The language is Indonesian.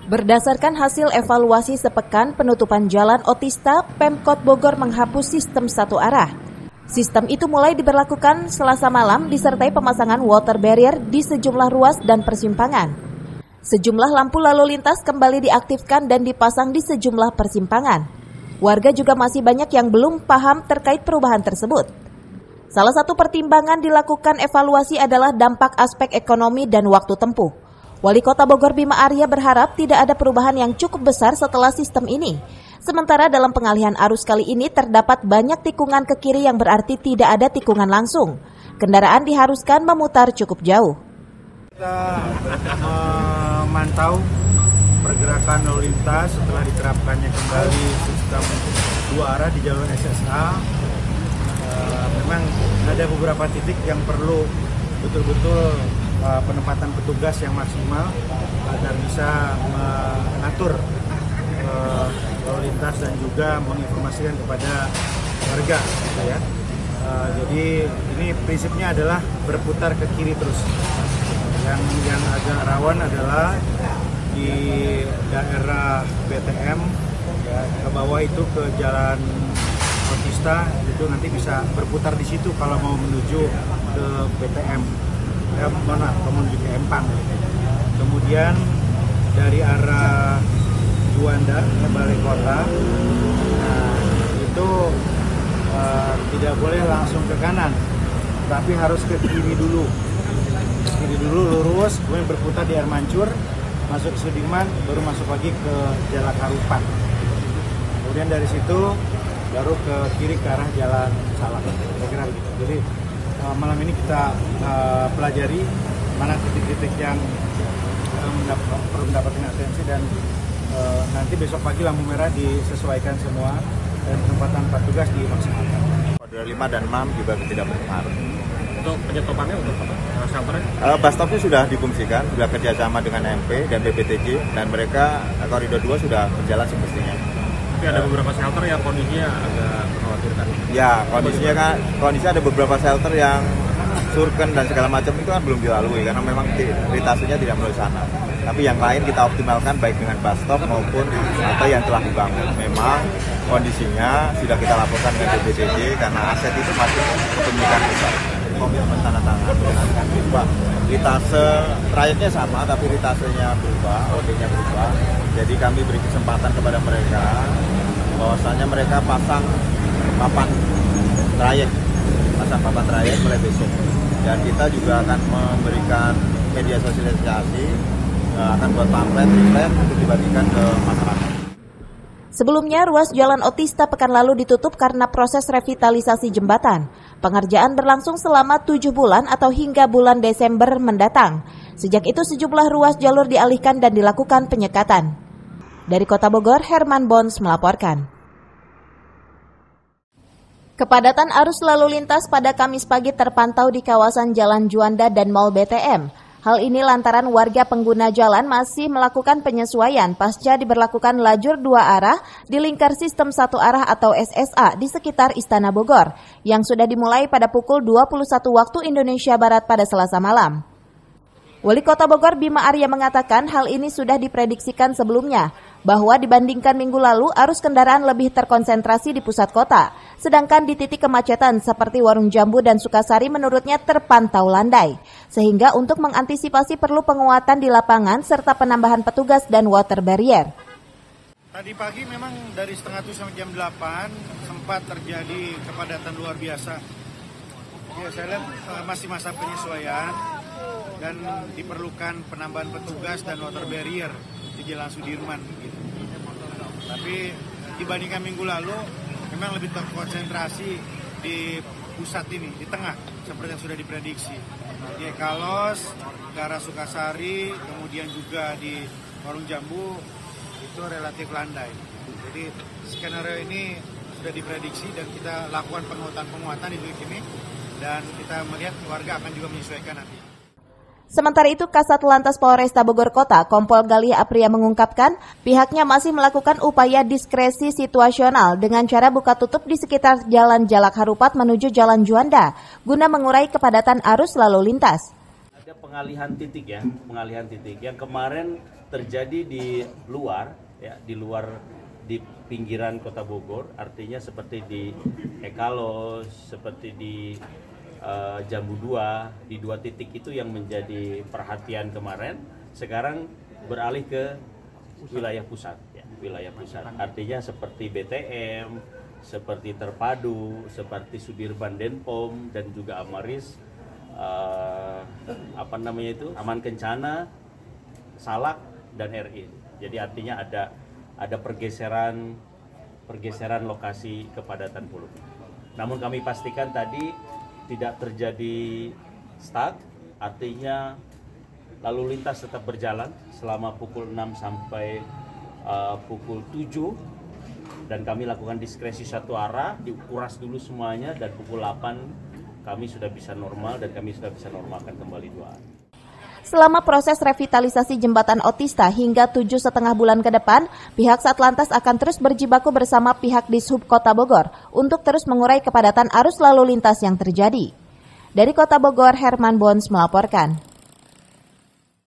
Berdasarkan hasil evaluasi sepekan penutupan jalan otista, Pemkot Bogor menghapus sistem satu arah. Sistem itu mulai diberlakukan Selasa malam disertai pemasangan water barrier di sejumlah ruas dan persimpangan. Sejumlah lampu lalu lintas kembali diaktifkan dan dipasang di sejumlah persimpangan. Warga juga masih banyak yang belum paham terkait perubahan tersebut. Salah satu pertimbangan dilakukan evaluasi adalah dampak aspek ekonomi dan waktu tempuh. Wali Kota Bogor Bima Arya berharap tidak ada perubahan yang cukup besar setelah sistem ini. Sementara dalam pengalihan arus kali ini terdapat banyak tikungan ke kiri yang berarti tidak ada tikungan langsung. Kendaraan diharuskan memutar cukup jauh. Kita memantau pergerakan lalu lintas setelah diterapkannya kembali sistem dua arah di jalur SSA. Memang ada beberapa titik yang perlu betul-betul penempatan petugas yang maksimal agar bisa mengatur lalu lintas dan juga menginformasikan kepada warga, ya. Jadi ini prinsipnya adalah berputar ke kiri terus. Yang agak rawan adalah di daerah BTM, ya, ke bawah itu ke jalan otista itu nanti bisa berputar di situ kalau mau menuju ke BTM. Menuju ke Empang. Kemudian dari arah Juanda ke Balai Kota, nah, itu tidak boleh langsung ke kanan, tapi harus ke kiri dulu. Kiri dulu lurus, kemudian berputar di Air Mancur, masuk ke Sudirman, baru masuk lagi ke Jalan Harupat. Kemudian dari situ baru ke kiri ke arah Jalan Salak. Kira-kira begitu. Jadi malam ini kita pelajari mana titik-titik yang perlu mendapatkan atensi dan nanti besok pagi lampu merah disesuaikan semua dan penempatan petugas dimaksimalkan. Koridor 5 dan 6 juga tidak berpengaruh. Untuk penyetopannya untuk apa? Shelternya? Bus stopnya sudah difungsikan, sudah kerjasama dengan MP dan BPTJ dan mereka koridor 2 sudah berjalan semestinya. Tapi ada beberapa shelter yang kondisinya agak mengkhawatirkan. Ya, kondisi ada beberapa shelter yang surken dan segala macam itu kan belum dilalui karena memang ritasinya tidak melalui sana. Tapi yang lain kita optimalkan baik dengan bus stop maupun atau yang telah dibangun. Memang kondisinya sudah kita laporkan dengan BPTJ karena aset itu masih kepemilikan pusat. Komitmen tanda tangan dengan berubah. Ritase trayeknya sama tapi ritasenya berubah, OD-nya berubah. Jadi kami beri kesempatan kepada mereka bahwasanya mereka pasang papan trayek mulai besok. Dan kita juga akan memberikan media sosialisasi, akan buat pamflet untuk dibagikan ke masyarakat. Sebelumnya, ruas Jalan Otista pekan lalu ditutup karena proses revitalisasi jembatan. Pengerjaan berlangsung selama 7 bulan atau hingga bulan Desember mendatang. Sejak itu sejumlah ruas jalur dialihkan dan dilakukan penyekatan. Dari Kota Bogor, Herman Bons melaporkan. Kepadatan arus lalu lintas pada Kamis pagi terpantau di kawasan Jalan Juanda dan Mall BTM. Hal ini lantaran warga pengguna jalan masih melakukan penyesuaian pasca diberlakukan lajur 2 arah di lingkar sistem 1 arah atau SSA di sekitar Istana Bogor yang sudah dimulai pada pukul 21 waktu Indonesia Barat pada Selasa malam. Wali Kota Bogor Bima Arya mengatakan hal ini sudah diprediksikan sebelumnya, bahwa dibandingkan minggu lalu arus kendaraan lebih terkonsentrasi di pusat kota, sedangkan di titik kemacetan seperti Warung Jambu dan Sukasari menurutnya terpantau landai, sehingga untuk mengantisipasi perlu penguatan di lapangan serta penambahan petugas dan water barrier. Tadi pagi memang dari setengah 7 sampai jam 8 sempat terjadi kepadatan luar biasa. Ya, saya lihat masih masa penyesuaian dan diperlukan penambahan petugas dan water barrier di Jalan Sudirman. Gitu. Tapi dibandingkan minggu lalu, memang lebih terkonsentrasi di pusat ini, di tengah, seperti yang sudah diprediksi. Di Kalos, ke arah Sukasari, kemudian juga di Warung Jambu, itu relatif landai. Jadi skenario ini sudah diprediksi dan kita lakukan penguatan di titik ini, dan kita melihat warga akan juga menyesuaikan nanti. Sementara itu, Kasat Lantas Polresta Bogor Kota, Kompol Galih Apria mengungkapkan, pihaknya masih melakukan upaya diskresi situasional dengan cara buka tutup di sekitar Jalan Jalak Harupat menuju Jalan Juanda, guna mengurai kepadatan arus lalu lintas. Ada pengalihan titik ya, pengalihan titik yang kemarin terjadi di luar ya, di pinggiran Kota Bogor, artinya seperti di Ekalos, seperti di Jambu 2, di 2 titik itu yang menjadi perhatian kemarin, sekarang beralih ke wilayah pusat ya, wilayah pusat. Artinya seperti BTM, seperti Terpadu, seperti Sudirman Denpom dan juga Amaris, Taman Kencana, Salak dan RI. Jadi artinya ada pergeseran lokasi kepadatan penduduk. Namun kami pastikan tadi tidak terjadi stuck, artinya lalu lintas tetap berjalan selama pukul 6 sampai pukul 7, dan kami lakukan diskresi satu arah, dikuras dulu semuanya, dan pukul 8 kami sudah bisa normal dan kami sudah bisa normalkan kembali 2 arah. Selama proses revitalisasi jembatan Otista hingga 7,5 bulan ke depan, pihak Satlantas akan terus berjibaku bersama pihak Dishub Kota Bogor untuk terus mengurai kepadatan arus lalu lintas yang terjadi. Dari Kota Bogor, Herman Bons melaporkan.